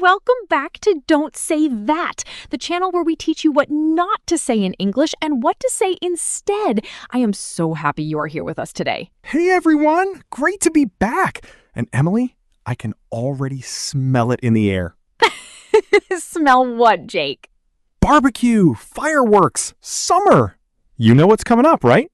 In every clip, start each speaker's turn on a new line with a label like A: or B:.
A: welcome back to Don't Say That, the channel where we teach you what not to say in English and what to say instead. I am so happy you are here with us today.
B: Hey everyone, great to be back. And Emily, I can already smell it in the air.
A: Smell what, Jake?
B: Barbecue, fireworks, summer. You know what's coming up, right?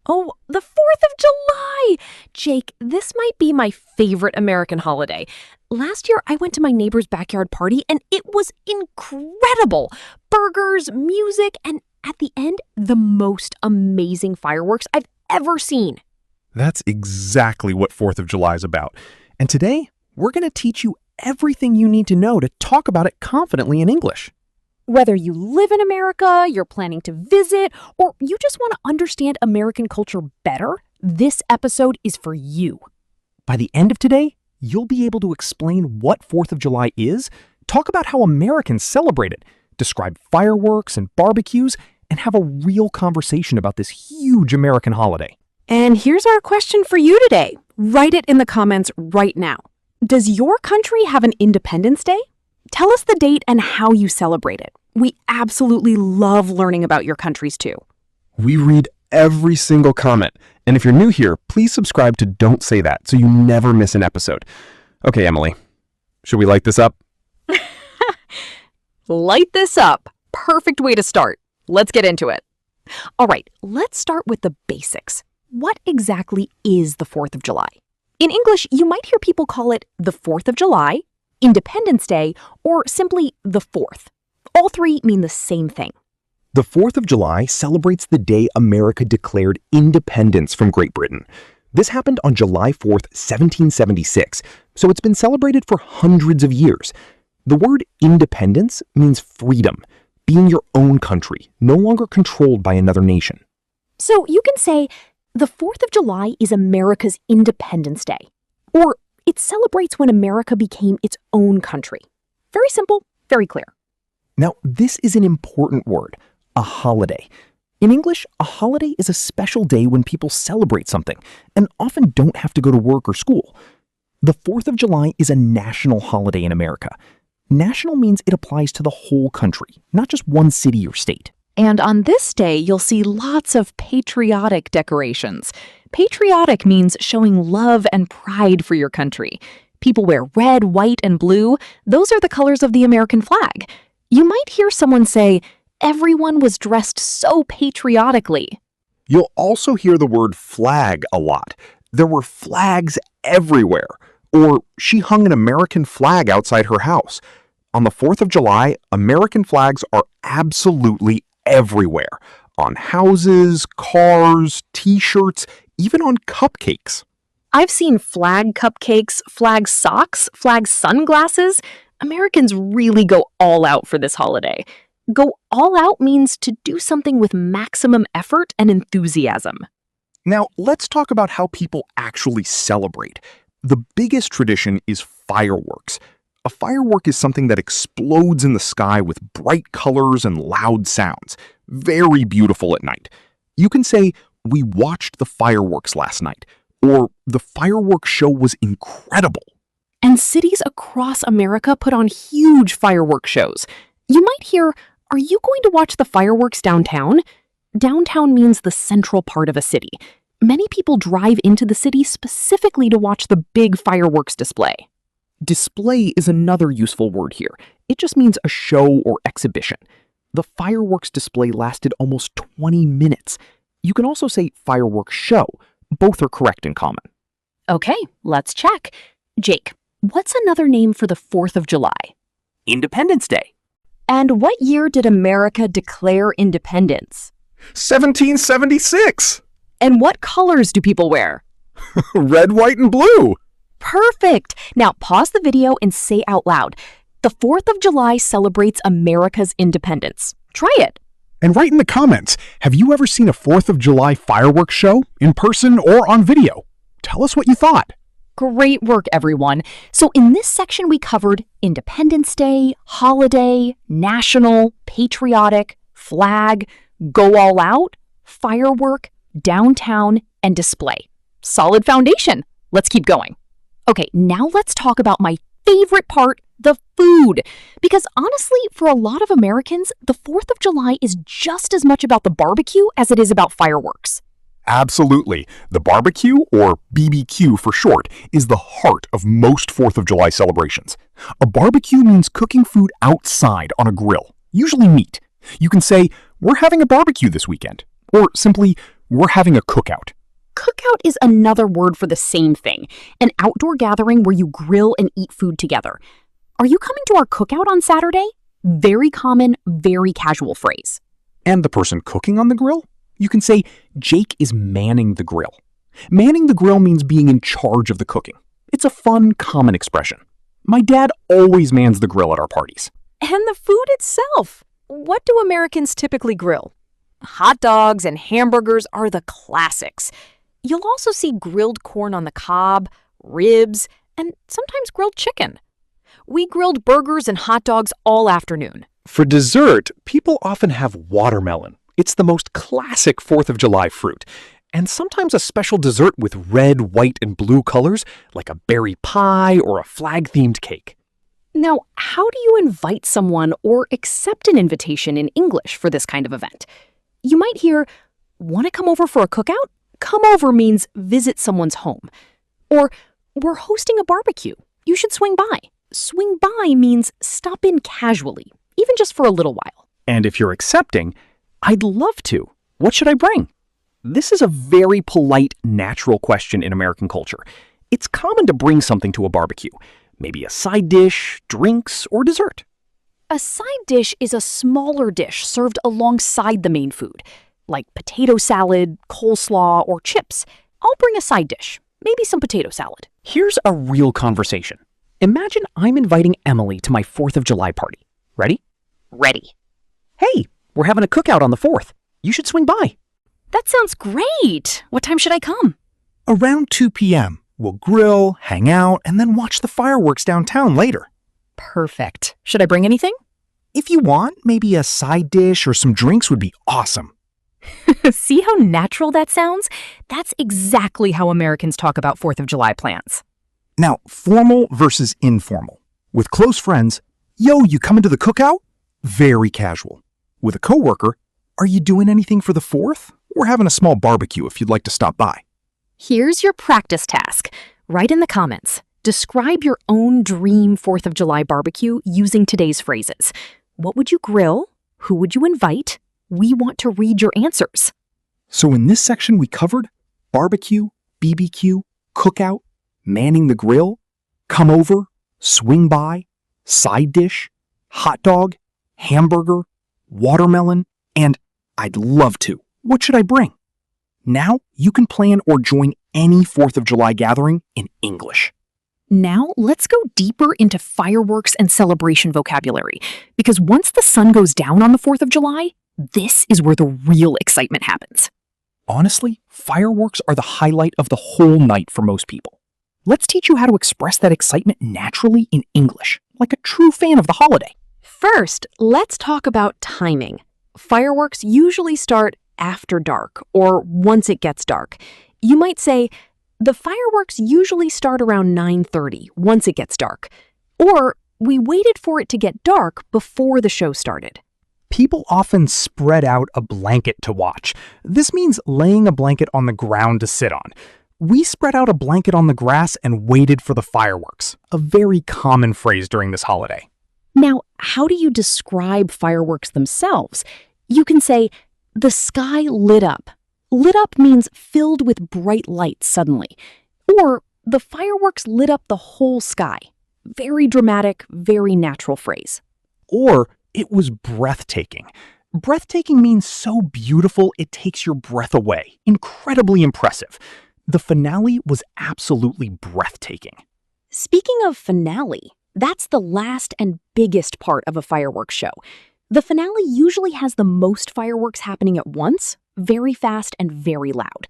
A: Oh, the 4th of July! Jake, this might be my favorite American holiday. Last year, I went to my neighbor's backyard party, and it was incredible. Burgers, music, and at the end, the most amazing fireworks I've ever seen.
B: That's exactly what 4th of July is about. And today, we're going to teach you everything you need to know to talk about it confidently in English.
A: Whether you live in America, you're planning to visit, or you just want to understand American culture better, this episode is for you.
B: By the end of today, you'll be able to explain what 4th of July is, talk about how Americans celebrate it, describe fireworks and barbecues, and have a real conversation about this huge American holiday.
A: And here's our question for you today. Write it in the comments right now. Does your country have an Independence Day? Tell us the date and how you celebrate it. We absolutely love learning about your countries too.
B: We read every single comment. And if you're new here, please subscribe to Don't Say That so you never miss an episode. Okay, Emily, should we light this up?
A: Light this up. Perfect way to start. Let's get into it. All right, let's start with the basics. What exactly is the 4th of July? In English, you might hear people call it the 4th of July, Independence Day, or simply the 4th. All three mean the same thing.
B: The 4th of July celebrates the day America declared independence from Great Britain. This happened on July 4th, 1776, so it's been celebrated for hundreds of years. The word independence means freedom, being your own country, no longer controlled by another nation.
A: So you can say, the 4th of July is America's Independence Day, or it celebrates when America became its own country. Very simple, very clear.
B: Now, this is an important word, a holiday. In English, a holiday is a special day when people celebrate something and often don't have to go to work or school. The 4th of July is a national holiday in America. National means it applies to the whole country, not just one city or state.
A: And on this day, you'll see lots of patriotic decorations. Patriotic means showing love and pride for your country. People wear red, white, and blue. Those are the colors of the American flag. You might hear someone say, everyone was dressed so patriotically.
B: You'll also hear the word flag a lot. There were flags everywhere. Or she hung an American flag outside her house. On the 4th of July, American flags are absolutely everywhere. On houses, cars, t-shirts, even on cupcakes.
A: I've seen flag cupcakes, flag socks, flag sunglasses. Americans really go all out for this holiday. Go all out means to do something with maximum effort and enthusiasm.
B: Now, let's talk about how people actually celebrate. The biggest tradition is fireworks. A firework is something that explodes in the sky with bright colors and loud sounds. Very beautiful at night. You can say, we watched the fireworks last night, or the fireworks show was incredible.
A: And cities across America put on huge fireworks shows. You might hear, are you going to watch the fireworks downtown? Downtown means the central part of a city. Many people drive into the city specifically to watch the big fireworks display.
B: Display is another useful word here. It just means a show or exhibition. The fireworks display lasted almost 20 minutes. You can also say fireworks show. Both are correct and common.
A: Okay, let's check. Jake, what's another name for the 4th of July?
B: Independence Day.
A: And what year did America declare independence?
B: 1776.
A: And what colors do people wear?
B: Red, white, and blue.
A: Perfect! Now pause the video and say out loud, the 4th of July celebrates America's independence. Try it.
B: And write in the comments, have you ever seen a 4th of July fireworks show, in person or on video? Tell us what you thought.
A: Great work, everyone. So in this section, we covered Independence Day, holiday, national, patriotic, flag, go all out, firework, downtown, and display. Solid foundation. Let's keep going. Okay, now let's talk about my favorite part, The food. Because honestly, for a lot of Americans, the 4th of July is just as much about the barbecue as it is about fireworks.
B: Absolutely. The barbecue, or BBQ for short, is the heart of most 4th of July celebrations. A barbecue means cooking food outside on a grill, usually meat. You can say, "We're having a barbecue this weekend," or simply, "We're having a cookout."
A: Cookout is another word for the same thing, an outdoor gathering where you grill and eat food together. Are you coming to our cookout on Saturday? Very common, very casual phrase.
B: And the person cooking on the grill? You can say, "Jake is manning the grill." Manning the grill means being in charge of the cooking. It's a fun, common expression. My dad always mans the grill at our parties.
A: And the food itself. What do Americans typically grill? Hot dogs and hamburgers are the classics. You'll also see grilled corn on the cob, ribs, and sometimes grilled chicken. We grilled burgers and hot dogs all afternoon.
B: For dessert, people often have watermelon. It's the most classic 4th of July fruit. And sometimes a special dessert with red, white, and blue colors, like a berry pie or a flag-themed cake.
A: Now, how do you invite someone or accept an invitation in English for this kind of event? You might hear, "Want to come over for a cookout?" Come over means visit someone's home. Or, "We're hosting a barbecue. You should swing by." Swing by means stop in casually, even just for a little while.
B: And if you're accepting, "I'd love to. What should I bring?" This is a very polite, natural question in American culture. It's common to bring something to a barbecue, maybe a side dish, drinks, or dessert.
A: A side dish is a smaller dish served alongside the main food, like potato salad, coleslaw, or chips. I'll bring a side dish, maybe some potato salad.
B: Here's a real conversation. Imagine I'm inviting Emily to my 4th of July party. Ready?
A: Ready.
B: "Hey, we're having a cookout on the 4th. You should swing by."
A: That sounds great. What time should I come?
B: Around 2 p.m. We'll grill, hang out, and then watch the fireworks downtown later.
A: Perfect. Should I bring anything?
B: If you want, maybe a side dish or some drinks would be awesome.
A: See how natural that sounds? That's exactly how Americans talk about 4th of July plans.
B: Now, formal versus informal. With close friends, "Yo, you coming to the cookout?" Very casual. With a coworker, "Are you doing anything for the 4th? We're having a small barbecue if you'd like to stop by."
A: Here's your practice task. Write in the comments. Describe your own dream 4th of July barbecue using today's phrases. What would you grill? Who would you invite? We want to read your answers.
B: So in this section we covered barbecue, BBQ, cookout, manning the grill, come over, swing by, side dish, hot dog, hamburger, watermelon, and "I'd love to. What should I bring?" Now you can plan or join any 4th of July gathering in English.
A: Now let's go deeper into fireworks and celebration vocabulary, because once the sun goes down on the 4th of July, this is where the real excitement happens.
B: Honestly, fireworks are the highlight of the whole night for most people. Let's teach you how to express that excitement naturally in English, like a true fan of the holiday.
A: First, let's talk about timing. Fireworks usually start after dark or once it gets dark. You might say, "The fireworks usually start around 9:30 once it gets dark." Or, "We waited for it to get dark before the show started."
B: People often spread out a blanket to watch. This means laying a blanket on the ground to sit on. We spread out a blanket on the grass and waited for the fireworks, a very common phrase during this holiday.
A: Now, how do you describe fireworks themselves? You can say, "The sky lit up." Lit up means filled with bright lights suddenly. Or, "The fireworks lit up the whole sky." Very dramatic, very natural phrase.
B: Or, "It was breathtaking." Breathtaking means so beautiful it takes your breath away. Incredibly impressive. The finale was absolutely breathtaking.
A: Speaking of finale, that's the last and biggest part of a fireworks show. The finale usually has the most fireworks happening at once, very fast and very loud.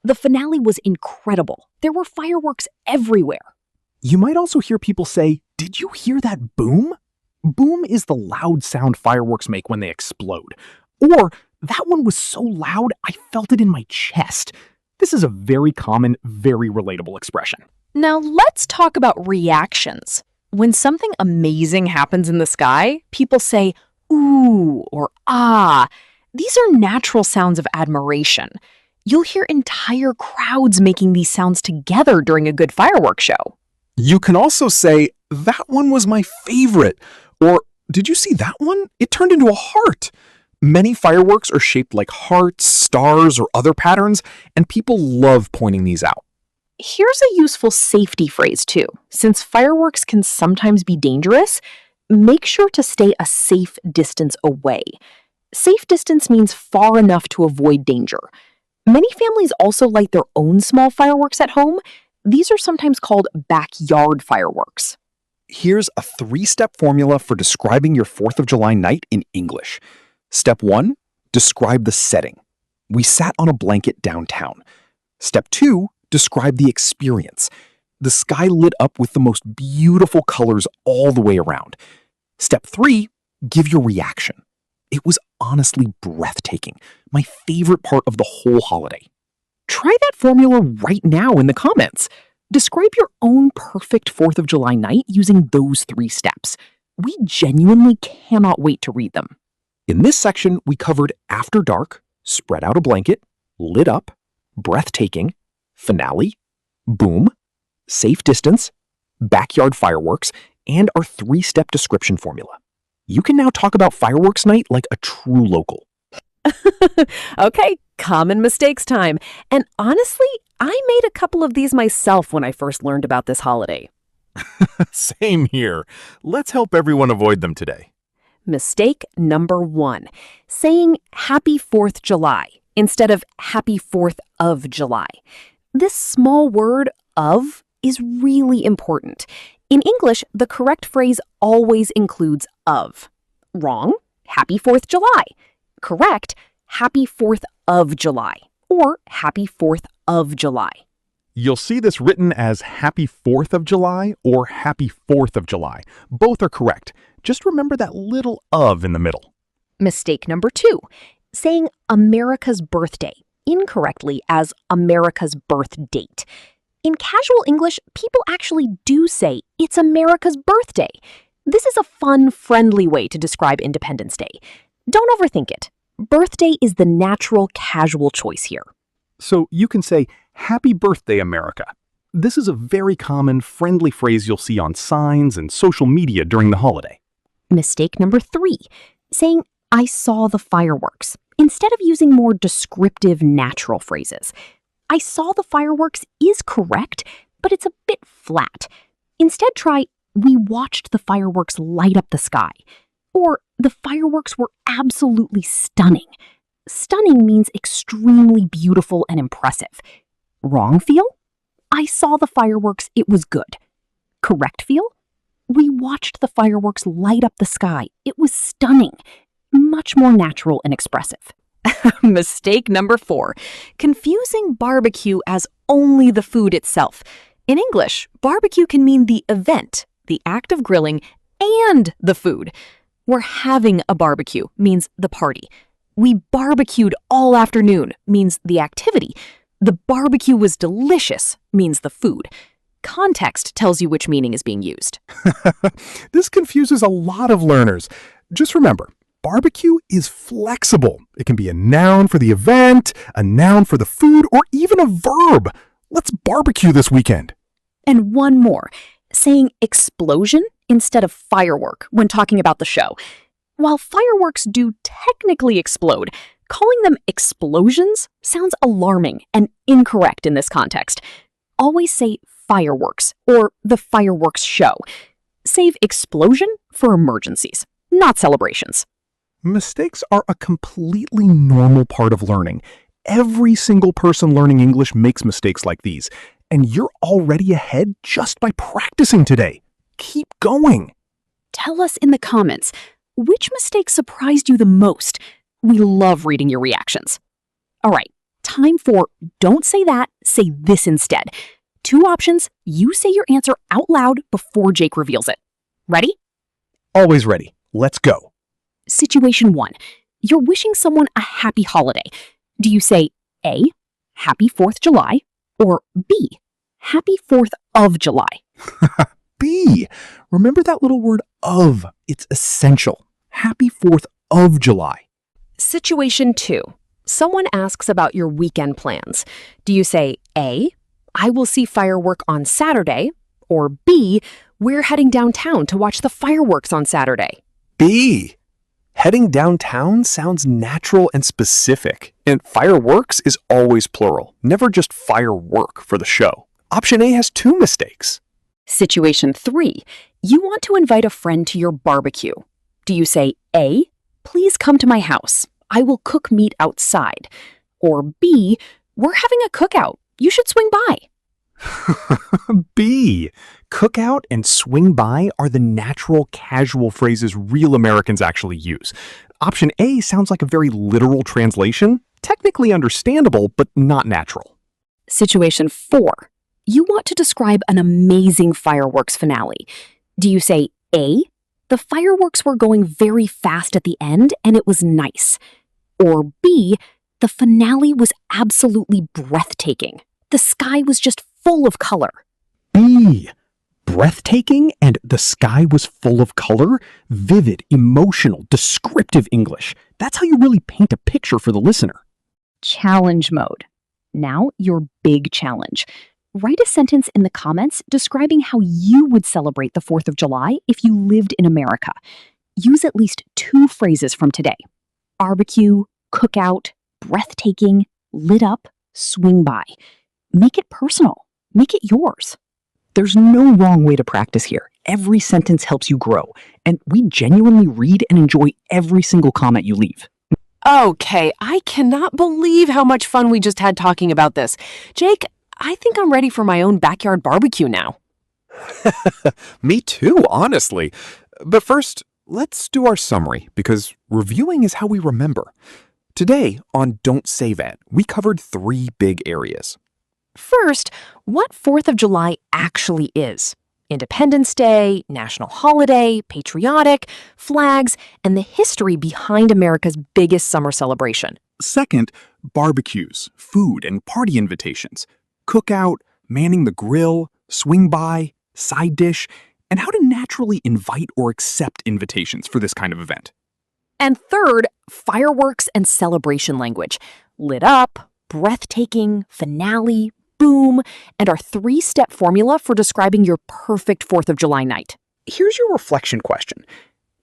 A: The finale was incredible. There were fireworks everywhere.
B: You might also hear people say, "Did you hear that boom?" Boom is the loud sound fireworks make when they explode. Or, "That one was so loud, I felt it in my chest." This is a very common, very relatable expression.
A: Now let's talk about reactions. When something amazing happens in the sky, people say, ooh, or ah. These are natural sounds of admiration. You'll hear entire crowds making these sounds together during a good fireworks show.
B: You can also say, that one was my favorite, or did you see that one? It turned into a heart. Many fireworks are shaped like hearts, stars, or other patterns, and people love pointing these out.
A: Here's a useful safety phrase, too. Since fireworks can sometimes be dangerous, make sure to stay a safe distance away. Safe distance means far enough to avoid danger. Many families also light their own small fireworks at home. These are sometimes called backyard fireworks.
B: Here's a 3-step formula for describing your 4th of July night in English. Step 1, describe the setting. We sat on a blanket downtown. Step 2, describe the experience. The sky lit up with the most beautiful colors all the way around. Step 3, give your reaction. It was honestly breathtaking, my favorite part of the whole holiday. Try that formula right now in the comments. Describe your own perfect 4th of July night using those 3 steps. We genuinely cannot wait to read them. In this section, we covered after dark, spread out a blanket, lit up, breathtaking, finale, boom, safe distance, backyard fireworks, and our 3-step description formula. You can now talk about fireworks night like a true local.
A: Okay, common mistakes time. And honestly, I made a couple of these myself when I first learned about this holiday.
B: Same here. Let's help everyone avoid them today.
A: Mistake number 1, saying Happy 4th July instead of Happy 4th of July. This small word of is really important. In English, the correct phrase always includes of. Wrong, Happy 4th July. Correct, Happy 4th of July or Happy 4th of July.
B: You'll see this written as Happy 4th of July or Happy 4th of July. Both are correct. Just remember that little of in the middle.
A: Mistake number 2, saying America's birthday incorrectly as America's birth date. In casual English, people actually do say it's America's birthday. This is a fun, friendly way to describe Independence Day. Don't overthink it. Birthday is the natural, casual choice here.
B: So you can say, Happy Birthday, America. This is a very common, friendly phrase you'll see on signs and social media during the holiday.
A: Mistake number 3, saying I saw the fireworks instead of using more descriptive, natural phrases. I saw the fireworks is correct, but it's a bit flat. Instead, try we watched the fireworks light up the sky. Or the fireworks were absolutely stunning. Stunning means extremely beautiful and impressive. Wrong feel? I saw the fireworks, it was good. Correct feel? We watched the fireworks light up the sky. It was stunning. Much more natural and expressive. Mistake number 4, confusing barbecue as only the food itself. In English, barbecue can mean the event, the act of grilling, and the food. We're having a barbecue means the party. We barbecued all afternoon means the activity. The barbecue was delicious means the food. Context tells you which meaning is being used.
B: This confuses a lot of learners. Just remember, barbecue is flexible. It can be a noun for the event, a noun for the food, or even a verb. Let's barbecue this weekend.
A: And one more, saying explosion instead of firework when talking about the show. While fireworks do technically explode, calling them explosions sounds alarming and incorrect in this context. Always say fireworks or the fireworks show. Save explosion for emergencies, not celebrations.
B: Mistakes are a completely normal part of learning. Every single person learning English makes mistakes like these, and you're already ahead just by practicing today. Keep going.
A: Tell us in the comments, which mistake surprised you the most? We love reading your reactions. All right, time for don't say that, say this instead. 2 options, you say your answer out loud before Jake reveals it. Ready?
B: Always ready. Let's go.
A: Situation 1, you're wishing someone a happy holiday. Do you say A, Happy 4th July, or B, Happy 4th of July?
B: B. Remember that little word of. It's essential. Happy 4th of July.
A: Situation 2. Someone asks about your weekend plans. Do you say A, I will see firework on Saturday, or B, we're heading downtown to watch the fireworks on Saturday?
B: B. Heading downtown sounds natural and specific, and fireworks is always plural, never just firework for the show. Option A has 2 mistakes.
A: Situation 3. You want to invite a friend to your barbecue. Do you say A, please come to my house, I will cook meat outside, or B, we're having a cookout, you should swing by?
B: B. Cookout and swing by are the natural, casual phrases real Americans actually use. Option A sounds like a very literal translation, technically understandable, but not natural.
A: Situation 4. You want to describe an amazing fireworks finale. Do you say A, the fireworks were going very fast at the end and it was nice, or B, the finale was absolutely breathtaking. The sky was just full of color?
B: B. Breathtaking and the sky was full of color? Vivid, emotional, descriptive English. That's how you really paint a picture for the listener.
A: Challenge mode. Now, your big challenge. Write a sentence in the comments describing how you would celebrate the 4th of July if you lived in America. Use at least 2 phrases from today. Barbecue, cookout, breathtaking, lit up, swing by. Make it personal. Make it yours. There's no wrong way to practice here. Every sentence helps you grow, and we genuinely read and enjoy every single comment you leave. Okay, I cannot believe how much fun we just had talking about this. Jake, I think I'm ready for my own backyard barbecue now.
B: Me too, honestly. But first, let's do our summary, because reviewing is how we remember. Today, on Don't Say That, we covered 3 big areas.
A: First, what 4th of July actually is. Independence Day, national holiday, patriotic, flags, and the history behind America's biggest summer celebration.
B: Second, barbecues, food, and party invitations. Cookout, manning the grill, swing by, side dish, and how to naturally invite or accept invitations for this kind of event.
A: And third, fireworks and celebration language. Lit up, breathtaking, finale, boom, and our 3-step formula for describing your perfect 4th of July night. Here's your reflection question.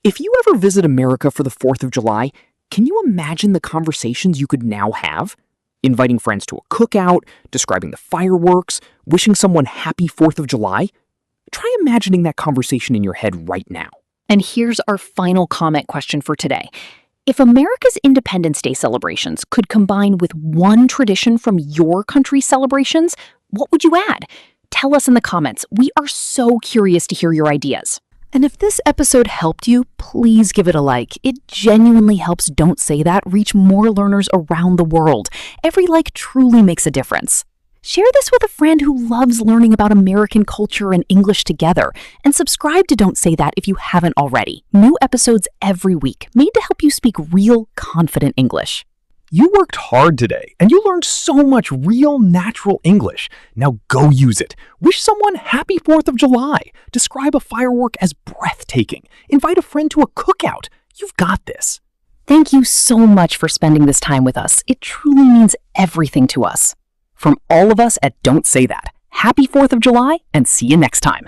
A: If you ever visit America for the 4th of July, can you imagine the conversations you could now have? Inviting friends to a cookout, describing the fireworks, wishing someone happy 4th of July? Try imagining that conversation in your head right now. And here's our final comment question for today. If America's Independence Day celebrations could combine with one tradition from your country's celebrations, what would you add? Tell us in the comments. We are so curious to hear your ideas. And if this episode helped you, please give it a like. It genuinely helps Don't Say That reach more learners around the world. Every like truly makes a difference. Share this with a friend who loves learning about American culture and English together. And subscribe to Don't Say That if you haven't already. New episodes every week, made to help you speak real, confident English.
B: You worked hard today, and you learned so much real, natural English. Now go use it. Wish someone happy 4th of July. Describe a firework as breathtaking. Invite a friend to a cookout. You've got this.
A: Thank you so much for spending this time with us. It truly means everything to us. From all of us at Don't Say That, happy 4th of July, and see you next time.